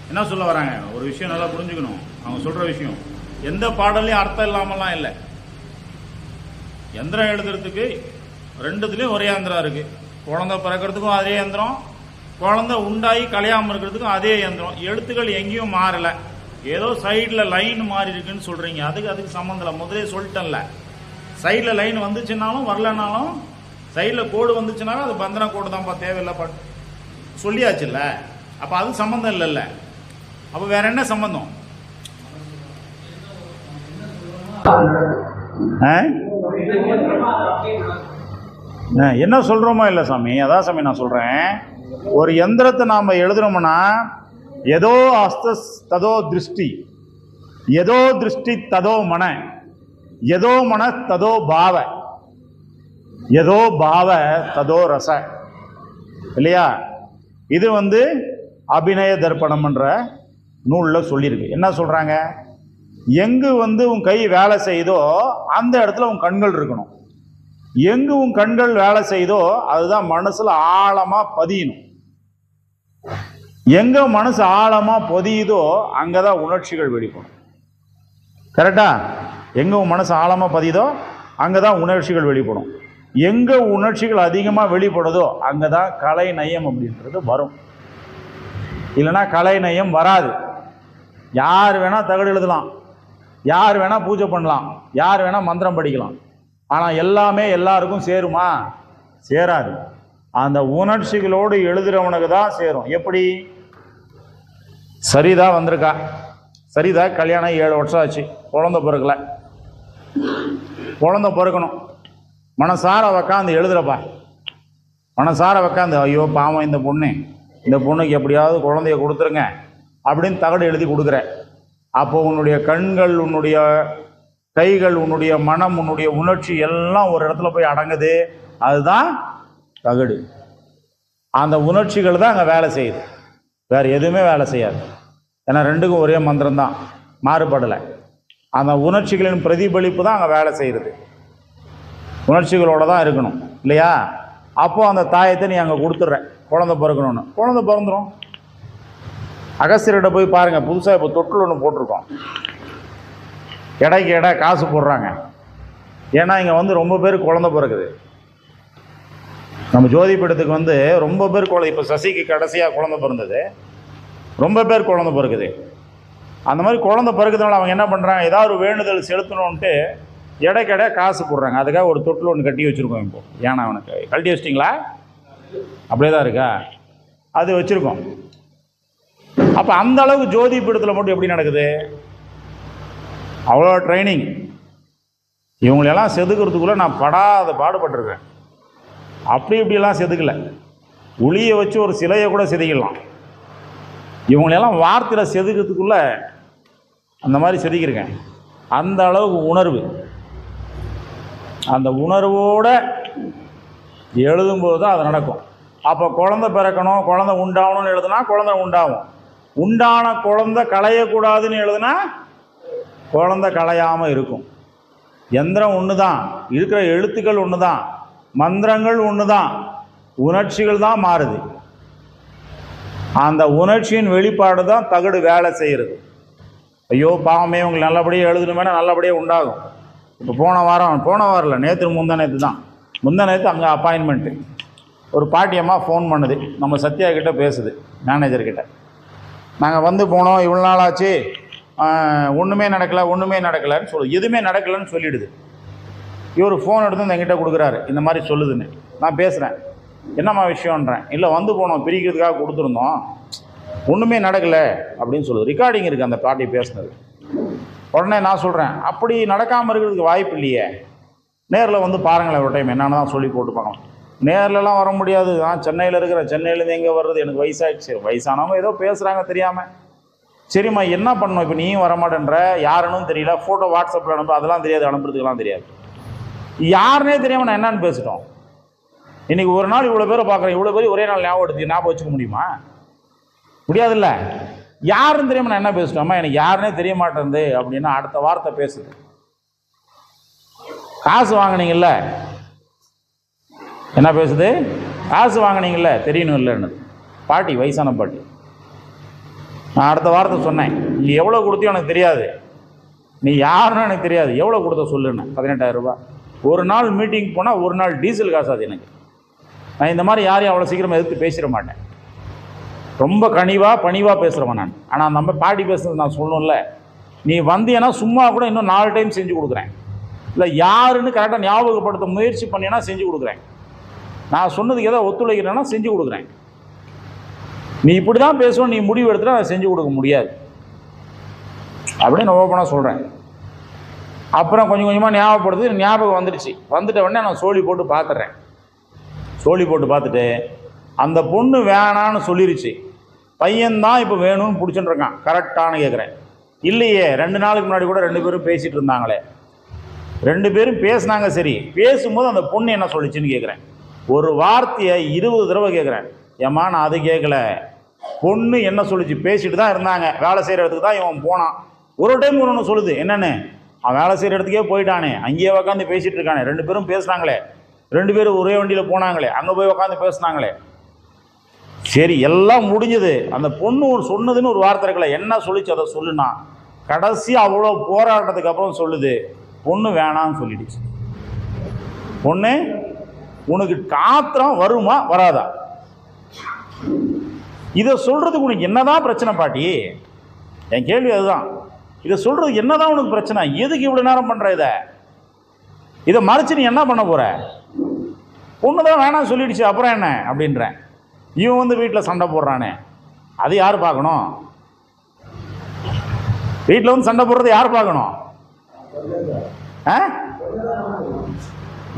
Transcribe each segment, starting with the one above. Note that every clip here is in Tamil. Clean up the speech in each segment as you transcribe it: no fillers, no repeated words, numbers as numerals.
என்ன சொல்ல வராங்க? ஒரு விஷயம் நல்லா புரிஞ்சுக்கணும். அவங்க சொல்ற விஷயம் எந்த பாடலையும் அர்த்தம் இல்லாமலாம் இல்லை. எந்திரம் எழுதுறதுக்கு ரெண்டுத்துலயும் ஒரே எந்திரம் இருக்கு. குழந்தை பிறக்கிறதுக்கும் அதே எந்திரம், குழந்தை உண்டாகி கலையாம இருக்கிறதுக்கும் அதே எந்திரம். எழுத்துக்கள் எங்கேயும் மாறல. ஏதோ சைடில் லைன் மாறி இருக்குன்னு சொல்றீங்க. அதுக்கு சம்மந்தம் இல்லை. முதலே சொல்லிட்டேன்ல, சைடில் லைன் வந்துச்சுனாலும் வரலனாலும், சைடில் கோடு வந்துச்சுனாலும் அது பந்தன கோடு தான்ப்பா, தேவையில்லை சொல்லியாச்சுல்ல. அப்போ அது சம்மந்தம் இல்லைல்ல. அப்போ வேற என்ன சம்பந்தம்? என்ன சொல்றோமோ இல்லை சாமி, அதான் சாமி நான் சொல்றேன். ஒரு எந்திரத்தை நாம எழுதுறோம்னா ஏதோ அஸ்த ததோ திருஷ்டி, ஏதோ திருஷ்டி ததோ மன, ஏதோ மன ததோ பாவ, ஏதோ பாவ ததோ ரச, இல்லையா? இது அபிநய தர்ப்பணம்ன்ற நூலில் சொல்லியிருக்கு. என்ன சொல்றாங்க? எங்கு உன் கை வேலை செய்தோ அந்த இடத்துல உன் கண்கள் இருக்கணும். எங்கு உன் கண்கள் வேலை செய்தோ அதுதான் மனசுல ஆழமா பதியணும். எங்க மனசு ஆழமா பதியுதோ அங்கதான் உணர்ச்சிகள் வெளிப்படும். கரெக்டா? எங்க உன் மனசு ஆழமா பதியுதோ அங்கதான் உணர்ச்சிகள் வெளிப்படும். எங்க உணர்ச்சிகள் அதிகமா வெளிப்படுதோ அங்கதான் கலை நயம் அப்படின்றது வரும். இல்லைன்னா கலை நயம் வராது. யார் வேணா தகடு எழுதலாம், யார் வேணா பூஜை பண்ணலாம், யார் வேணா மந்திரம் படிக்கலாம். ஆனா எல்லாமே எல்லாருக்கும் சேருமா? சேராது. அந்த உணர்ச்சிகளோடு எழுதுறவனுக்கு தான் சேரும். எப்படி? சரிதா வந்திருக்கா, சரிதா கல்யாணம் 7 வருஷம் ஆச்சு, குழந்தை பிறக்கல, குழந்தை பிறக்கணும். மனசார உக்காந்து எழுதுறப்பா, மனசார உக்காந்து ஐயோ பாவம் இந்த பொண்ணுக்கு எப்படியாவது குழந்தைய கொடுத்துருங்க அப்படின்னு தகடு எழுதி கொடுக்குற. அப்போ உன்னுடைய கண்கள், உன்னுடைய கைகள், உன்னுடைய மனம், உன்னுடைய உணர்ச்சி எல்லாம் ஒரு இடத்துல போய் அடங்குது. அதுதான் தகடு. அந்த உணர்ச்சிகள் தான் அங்கே வேலை செய்யுது, வேற எதுவுமே வேலை செய்யாது. ஏன்னா ரெண்டுக்கும் ஒரே மந்திரம் தான், மாறுபடலை. அந்த உணர்ச்சிகளின் பிரதிபலிப்பு தான் அங்கே வேலை செய்கிறது. உணர்ச்சிகளோட தான் இருக்கணும், இல்லையா? அப்போ அந்த தாயத்தை நீ அங்கே கொடுத்துட்ற, குழந்தை பிறக்கணும்னு. குழந்தை பிறந்துடும். அகஸ்தியர்கிட்ட போய் பாருங்க, புதுசாக இப்போ தொட்டில் ஒன்று போட்டிருக்கோம். எடைக்கு எடை காசு போடுறாங்க. ஏன்னா இங்கே ரொம்ப பேர் குழந்தை பிறக்குது. நம்ம ஜோதி பீடத்துக்கு ரொம்ப பேர் குழந்தை, இப்போ சசிக்கு கடைசியாக குழந்தை பிறந்தது, ரொம்ப பேர் குழந்தை பிறக்குது. அந்த மாதிரி குழந்தை பிறகுறதுனால அவங்க என்ன பண்ணுறாங்க, ஏதாவது ஒரு வேண்டுதல் செலுத்தணுன்ட்டு எடைக்கடை காசு போடுறாங்க. அதுக்காக ஒரு தொட்டில் ஒன்று கட்டி வச்சுருக்கோம். இப்போ ஏன்னா அவனுக்கு கழட்டி வச்சிட்டிங்களா? அப்படியே தான் இருக்கா? அது வச்சுருக்கோம். அப்போ அந்த அளவுக்கு ஜோதி பீடத்தில் மட்டும் எப்படி நடக்குது? அவ்வளோ ட்ரைனிங். இவங்களெல்லாம் செதுக்கிறதுக்குள்ளே நான் படாத பாடுபட்டிருக்கேன். அப்படி இப்படியெல்லாம் செதுக்கலை. உளியை வச்சு ஒரு சிலையை கூட செதுக்கலாம். இவங்களெல்லாம் வார்த்தையில் செதுக்கிறதுக்குள்ளே அந்த மாதிரி செதுக்கியிருக்கேன். அந்த அளவுக்கு உணர்வு. அந்த உணர்வோடு எழுதும்போது தான் அது நடக்கும். அப்போ குழந்தை பிறக்கணும், குழந்தை உண்டாகணும்னு எழுதுனா குழந்தை உண்டாகும். உண்டான குழந்தை களையக்கூடாதுன்னு எழுதுனா குழந்தை களையாமல் இருக்கும். எந்திரம் ஒன்று தான், இருக்கிற எழுத்துக்கள் ஒன்று தான், மந்திரங்கள் ஒன்று தான், உணர்ச்சிகள் தான் மாறுது. அந்த உணர்ச்சியின் வெளிப்பாடு தான் தகடு வேலை செய்கிறது. ஐயோ பாவமே உங்களுக்கு நல்லபடியாக எழுதணுமேனா நல்லபடியாக உண்டாகும். இப்போ போன வாரம் இல்லை, நேற்று முந்தானேத்து அங்கே அப்பாயின்மெண்ட்டு. ஒரு பாட்டியம்மா ஃபோன் பண்ணுது, நம்ம சத்யா கிட்ட பேசுது, மேனேஜர்கிட்ட. நாங்கள் போனோம், இவ்வளோ நாள் ஆச்சு, ஒன்றுமே நடக்கலைன்னு சொல்லுது. எதுவுமே நடக்கலைன்னு சொல்லிடுது. இவர் ஃபோன் எடுத்து என்கிட்ட கொடுக்குறாரு, இந்த மாதிரி சொல்லுதுன்னு. நான் பேசுகிறேன், என்னம்மா விஷயம்ன்றேன். இல்லை போனோம், பிரிக்கிறதுக்காக கொடுத்துருந்தோம், ஒன்றுமே நடக்கலை அப்படின்னு சொல்லுது. ரெக்கார்டிங் இருக்குது அந்த பாட்டி பேசுனது. உடனே நான் சொல்கிறேன், அப்படி நடக்காமல் இருக்கிறதுக்கு வாய்ப்பு இல்லையே, நேரில் பாருங்களேன் ஒரு டைம், என்னன்னு தான் சொல்லி போட்டு பார்க்கலாம். நேரிலலாம் வர முடியாது, நான் சென்னையில் இருக்கிறேன், சென்னையிலேருந்து எங்கே வர்றது, எனக்கு வயசாகிடுச்சு. வயசானவங்க ஏதோ பேசுகிறாங்க தெரியாமல். சரிம்மா என்ன பண்ணணும், இப்போ நீயும் வரமாட்டேன்ற, யாருன்னு தெரியல, ஃபோட்டோ வாட்ஸ்அப்பில் அனுப்ப, அதெல்லாம் தெரியாது, அனுப்புறதுக்கெல்லாம் தெரியாது. யாருன்னே தெரியாமல் நான் என்னன்னு பேசிட்டோம். இன்றைக்கி ஒரு நாள் இவ்வளோ பேரை பார்க்குறேன், இவ்வளோ பேர் ஒரே நாள் ஞாபகம் வச்சுக்க முடியுமா? முடியாதுல்ல. யாருன்னு தெரியாமல் நான் என்ன பேசிட்டோம்மா, எனக்கு யாருன்னே தெரிய மாட்டேங்குது அப்படின்னா அடுத்த வார்த்தை பேசுது. காசு வாங்கினீங்கல்ல, என்ன பேசுது? காசு வாங்கினீங்கல்ல, தெரியணும் இல்லைன்னு. பாட்டி, வயசான பாட்டி. நான் அடுத்த வாரத்தை சொன்னேன், நீ எவ்வளோ கொடுத்தியோ எனக்கு தெரியாது, நீ யாருன்னு எனக்கு தெரியாது, எவ்வளோ கொடுத்த சொல்லுன்னு. 18,000 ரூபாய். ஒரு நாள் மீட்டிங் போனால் ஒரு நாள் டீசல் காசாது எனக்கு. நான் இந்த மாதிரி யாரையும் அவ்வளோ சீக்கிரமாக எதிர்த்து பேசிட மாட்டேன். ரொம்ப பணிவாக பேசுகிறவன் நான். ஆனால் நம்ம பாட்டி பேசுறது நான் சொல்லணும்ல, நீ வந்தீங்கன்னா சும்மா கூட இன்னும் 4 டைம் செஞ்சு கொடுக்குறேன். இல்லை யாருன்னு கரெக்டாக ஞாபகப்படுத்த முயற்சி பண்ணினா செஞ்சு கொடுக்குறேன். நான் சொன்னதுக்கு ஏதோ ஒத்துழைக்கிறேன்னா செஞ்சு கொடுக்குறேன். நீ இப்படி தான் பேசுவோம், நீ முடிவு எடுத்துகிட்டு அதை செஞ்சு கொடுக்க முடியாது அப்படின்னு ஓப்பனாக சொல்கிறேன். அப்புறம் கொஞ்சம் கொஞ்சமாக ஞாபகம் வந்துட்ட உடனே நான் சோழி போட்டு பார்த்துட்றேன். சோழி போட்டு பார்த்துட்டு அந்த பொண்ணு வேணான்னு சொல்லிருச்சு, பையன்தான் இப்போ வேணும்னு பிடிச்சிட்டு இருக்கான். கரெக்டானு கேட்குறேன். இல்லையே, 2 நாளுக்கு முன்னாடி கூட 2 பேரும் பேசிகிட்டு இருந்தாங்களே. 2 பேரும் பேசினாங்க. சரி, பேசும்போது அந்த பொண்ணு என்ன சொல்லிச்சுன்னு கேட்குறேன். ஒரு வார்த்தையை 20 தடவை கேட்குறேன். ஏம்மா நான் அது கேட்கல, பொண்ணு என்ன சொல்லிச்சு, பேசிட்டு தான் இருந்தாங்க, வேலை செய்கிற இடத்துக்கு தான் இவன் போனான். ஒரு டைம் ஒன்று சொல்லுது, என்னென்னு, அவன் வேலை செய்கிற இடத்துக்கே போயிட்டானே, அங்கேயே உக்காந்து பேசிகிட்டு இருக்கானே, 2 பேரும் பேசுனாங்களே, 2 பேரும் ஒரே வண்டியில் போனாங்களே, அங்கே போய் உக்காந்து பேசுனாங்களே. சரி, எல்லாம் முடிஞ்சது. அந்த பொண்ணு சொன்னதுன்னு ஒரு வார்த்தை இருக்கல, என்ன சொல்லிச்சு அதை சொல்லுனா. கடைசி அவ்வளோ போராட்டத்துக்கு அப்புறம் சொல்லுது, பொண்ணு வேணான்னு சொல்லிடுச்சு. பொண்ணு, உனக்கு காத்திரம் வருமா வராதா? இதை சொல்றதுக்கு உனக்கு என்னதான் பிரச்சனை பாட்டி? என் கேள்வி அதுதான். இதை சொல்றதுக்கு என்னதான் உனக்கு பிரச்சனை? எதுக்கு இவ்வளவு நேரம் பண்ற? இதை மறைச்சு நீ என்ன பண்ண போற? பொண்ணுதான் வேணாம் சொல்லிடுச்சு, அப்புறம் என்ன அப்படின்றேன். இவன் வந்து வீட்டில் சண்டை போடுறானே, அது யார் பார்க்கணும்? வீட்டில் வந்து சண்டை போடுறது யார் பார்க்கணும்?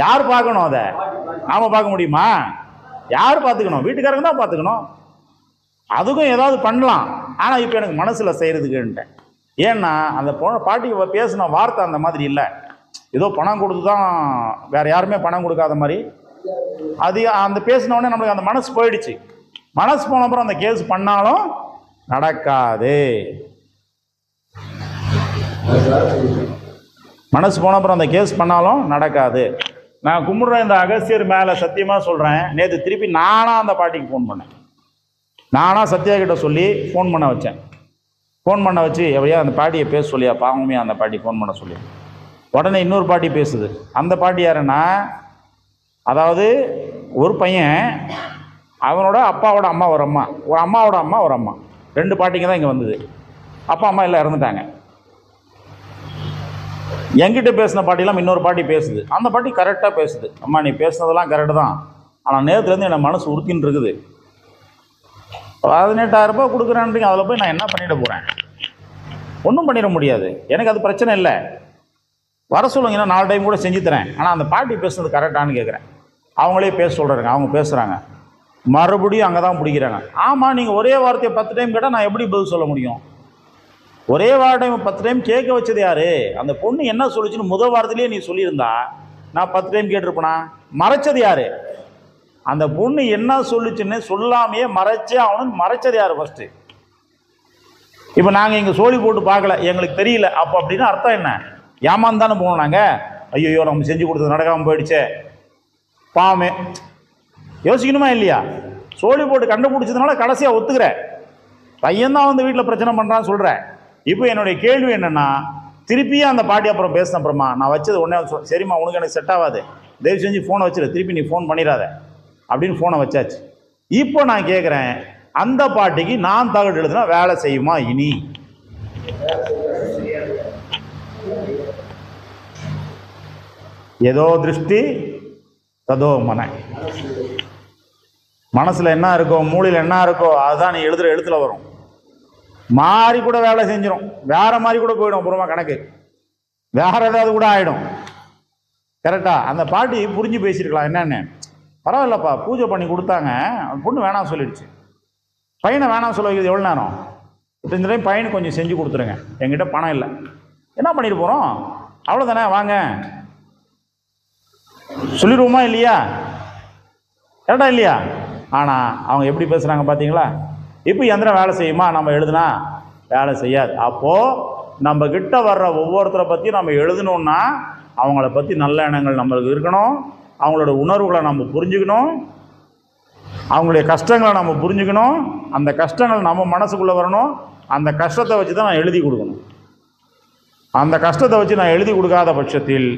யார் பார்க்கணும்? அதை நாம பார்க்க முடியுமா? யார் பார்த்துக்கணும்? வீட்டுக்காரங்க தான் பார்த்துக்கணும். அதுக்கும் ஏதாவது பண்ணலாம். ஆனால் இப்போ எனக்கு மனசில் செய்கிறதுக்குன்ட்டேன். ஏன்னா அந்த பாட்டி பேசின வார்த்தை அந்த மாதிரி இல்லை. ஏதோ பணம் கொடுத்து தான், வேறு யாருமே பணம் கொடுக்காத மாதிரி. அது அந்த பேசினோடனே நம்மளுக்கு அந்த மனசு போயிடுச்சு. மனசு போன அப்புறம் அந்த கேஸ் பண்ணாலும் நடக்காது. மனசு போன அப்புறம் அந்த கேஸ் பண்ணாலும் நடக்காது. நான் கும்பிடுற இந்த அகஸ்தியர் மேலே சத்தியமாக சொல்கிறேன், நேற்று திருப்பி நானாக அந்த பாட்டிக்கு ஃபோன் பண்ணேன். நானாக சத்யா கிட்ட சொல்லி ஃபோன் பண்ண வச்சேன். ஃபோன் பண்ண வச்சு எப்படியா அந்த பாட்டியை பேச சொல்லியா, பாவமே அந்த பாட்டி ஃபோன் பண்ண சொல்லி. உடனே இன்னொரு பாட்டி பேசுது. அந்த பாட்டி யாருன்னா, அதாவது ஒரு பையன், அவனோட அப்பாவோட அம்மா ஒரு அம்மா, ஒரு அம்மாவோட அம்மா ஒரு அம்மா, 2 பாட்டிங்க தான் இங்கே வந்தது. அப்பா அம்மா எல்லாம் இறந்துட்டாங்க. என்கிட்ட பேசின பாட்டிலாம் இன்னொரு பாட்டி பேசுது. அந்த பாட்டி கரெக்டாக பேசுது. அம்மா நீ பேசுனதெல்லாம் கரெக்டு தான், ஆனால் நேற்றுலேருந்து என்னை மனசு உறுத்தின்னு இருக்குது. 18,000 ரூபாய் கொடுக்குறேன்றீங்க, அதில் போய் நான் என்ன பண்ணிட போகிறேன்? ஒன்றும் பண்ணிட முடியாது. எனக்கு அது பிரச்சனை இல்லை, வர சொல்லுங்க, இன்னும் 4 டைம் கூட செஞ்சு தரேன். ஆனால் அந்த பாட்டி பேசுனது கரெக்டானு கேட்குறேன். அவங்களே பேச சொல்கிறாங்க, அவங்க பேசுகிறாங்க, மறுபடியும் அங்கே தான் பிடிக்கிறாங்க. ஆமாம், நீங்கள் ஒரே வார்த்தையை 10 டைம் கேட்டால் நான் எப்படி பதில் சொல்ல முடியும்? ஒரே வார்த்தை 10 டைம் கேட்க வச்சது யாரு? அந்த பொண்ணு என்ன சொல்லிச்சுன்னு முதல் வாரத்திலேயே நீ சொல்லியிருந்தா நான் 10 டைம் கேட்டிருப்பேனா? மறைச்சது யாரு? அந்த பொண்ணு என்ன சொல்லிச்சுன்னு சொல்லாமையே மறைச்சே அவனு. மறைச்சது யாரு ஃபர்ஸ்ட்? இப்போ நாங்கள் இங்கே சோழி போட்டு பார்க்கல, எங்களுக்கு தெரியல அப்போ அப்படின்னா அர்த்தம் என்ன? ஏமாந்து தானே போகணும் நாங்கள். ஐயோ நம்ம செஞ்சு கொடுத்தது நடக்காமல் போயிடுச்சே, பாவமே. யோசிக்கணுமா இல்லையா? சோழி போட்டு கண்டுபிடிச்சதுனால கடைசியாக ஒத்துக்கிற பையன்தான் வந்து வீட்டில் பிரச்சனை பண்ணுறான்னு சொல்கிறேன். இப்போ என்னுடைய கேள்வி என்னென்னா, திருப்பியும் அந்த பாட்டி அப்புறம் பேசின அப்புறமா நான் வச்சது ஒன்றே சரிம்மா உனக்கு எனக்கு செட் ஆகாது, தயவு செஞ்சு ஃபோனை வச்சிரு, திருப்பி நீ ஃபோன் பண்ணிடாத அப்படின்னு ஃபோனை வச்சாச்சு. இப்போ நான் கேட்குறேன், அந்த பாட்டிக்கு நான் தகவல் எழுதுனா வேலை செய்யுமா? இனி ஏதோ திருஷ்டி ததோ மன, மனசில் என்ன இருக்கோ மூளையில் என்ன இருக்கோ அதுதான் நீ எழுதுகிற எழுத்துல வரும். மாறி கூட வேலை செஞ்சிடும், வேற மாதிரி கூட போயிடும், அப்புறமா கணக்கு வேற ஏதாவது கூட ஆகிடும். கரெக்டா? அந்த பாட்டி புரிஞ்சு பேசியிருக்கலாம். என்னன்னு, பரவாயில்லப்பா பூஜை பண்ணி கொடுத்தாங்க, பொண்ணு வேணாம் சொல்லிடுச்சு, பையனை வேணாம் சொல்ல வைக்கிறது எவ்வளோ நேரம்? இந்த டைம் பையனுக்கு கொஞ்சம் செஞ்சு கொடுத்துருங்க, என்கிட்ட பணம் இல்லை, என்ன பண்ணிட்டு போகிறோம், அவ்வளோதானே, வாங்க சொல்லிடுவோமா இல்லையா? கரெக்டா இல்லையா? ஆனால் அவங்க எப்படி பேசுகிறாங்க பார்த்தீங்களா? இப்போ எந்திரம் வேலை செய்யுமா? நம்ம எழுதுனா வேலை செய்யாது. அப்போது நம்ம கிட்ட வர்ற ஒவ்வொருத்தரை பற்றியும் நம்ம எழுதணுன்னா அவங்கள பற்றி நல்ல எண்ணங்கள் நம்மளுக்கு இருக்கணும், அவங்களோட உணர்வுகளை நம்ம புரிஞ்சுக்கணும், அவங்களுடைய கஷ்டங்களை நம்ம புரிஞ்சுக்கணும், அந்த கஷ்டங்கள் நம்ம மனசுக்குள்ளே வரணும், அந்த கஷ்டத்தை வச்சு தான் நான் எழுதி கொடுக்கணும். அந்த கஷ்டத்தை வச்சு நான் எழுதி கொடுக்காத பட்சத்தில்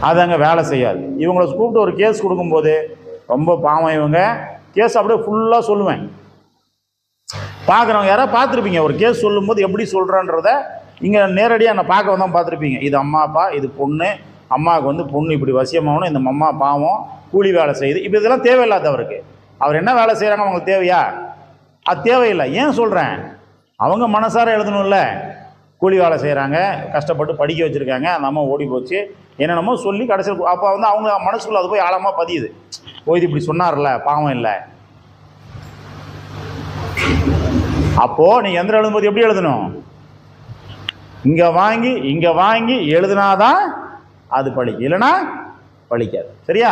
அது அங்கே வேலை செய்யாது. இவங்களை கூப்பிட்டு ஒரு கேஸ் கொடுக்கும்போது ரொம்ப பாவம் இவங்க, கேஸ் அப்படியே ஃபுல்லாக சொல்லுவேன். பார்க்குறவங்க யாராவது பார்த்துருப்பீங்க, ஒரு கேஸ் சொல்லும்போது எப்படி சொல்கிறேன்றத இங்கே நேரடியாக நான் பார்க்க வந்தால் பார்த்துருப்பீங்க. இது அம்மா அப்பா, இது பொண்ணு, அம்மாவுக்கு வந்து பொண்ணு இப்படி வசியமாகணும், இந்த அம்மா பாவம் கூலி வேலை செய்யுது, இப்போ இதெல்லாம் தேவையில்லாதவருக்கு. அவர் என்ன வேலை செய்கிறாங்க அவங்களுக்கு தேவையா? அது தேவையில்லை. ஏன் சொல்கிறேன், அவங்க மனசார எழுதணும்ல. கூலி வேலை செய்கிறாங்க, கஷ்டப்பட்டு படிக்க வச்சுருக்காங்க, அந்த அம்மா ஓடி போச்சு என்னென்னமோ சொல்லி கடைசியில் அப்போ வந்து அவங்க மனசுக்குள்ள அது போய் ஆழமாக பதியுது. ஓ இது இப்படி சொன்னார்ல, பாவம் இல்லை. அப்போது நீங்கள் எந்திரம் எழுதும்போது எப்படி எழுதணும்? இங்கே வாங்கி எழுதுனாதான் அது பழிக்கும், இல்லைன்னா பழிக்காது. சரியா?